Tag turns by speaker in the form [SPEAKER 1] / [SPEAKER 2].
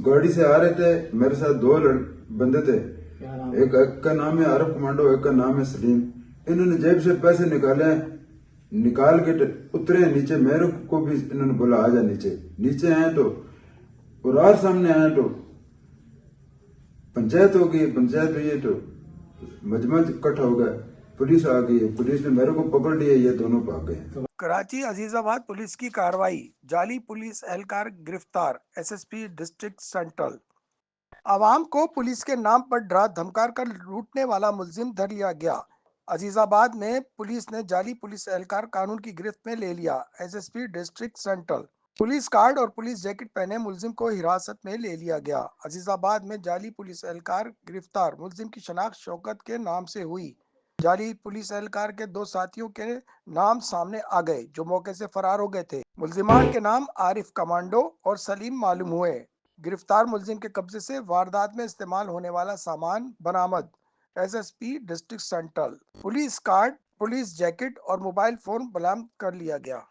[SPEAKER 1] गाड़ी से आ रहे थे, मेरे साथ दो बंदे थे, एक का नाम है आरफ कमांडो, एक का नाम है सलीम। इन्होंने जेब से पैसे निकाले, निकाल के उतरे नीचे, मेरे को भी इन्होंने बोला आ जा नीचे। नीचे आए तो और आज सामने आए तो पंचायत हो गई, पंचायत हुई है तो मजमा इकट्ठा हो गया, पुलिस आ गई, पुलिस ने मेरे को पकड़ लिया, ये दोनों भाग गए।
[SPEAKER 2] कराची अजीजाबाद पुलिस की कार्रवाई, जाली पुलिस एहलकार गिरफ्तार, एसएसपी डिस्ट्रिक्ट सेंट्रल। आवाम को पुलिस के नाम पर डरा धमकार कर लूटने वाला मुलजिम धर लिया गया। अजीजाबाद में पुलिस ने जाली पुलिस एहलकार कानून की गिरफ्त में ले लिया। SSP district central. Police card और पुलिस जैकेट पहने मुलजिम को हिरासत में ले लिया गया। अजीजाबाद में जाली पुलिस एहलकार गिरफ्तार, मुलजिम की शनाख्त शौकत के नाम से हुई। जाली पुलिस एहलकार के दो साथियों के नाम सामने आ गए जो मौके से फरार हो गए थे। मुलजिमान के नाम आरिफ कमांडो और सलीम मालूम हुए। गिरफ्तार मुलजिम के कब्जे से वारदात में इस्तेमाल होने वाला सामान बरामद। SSP district central. Police card, police jacket और मोबाइल फोन बरामद कर लिया गया।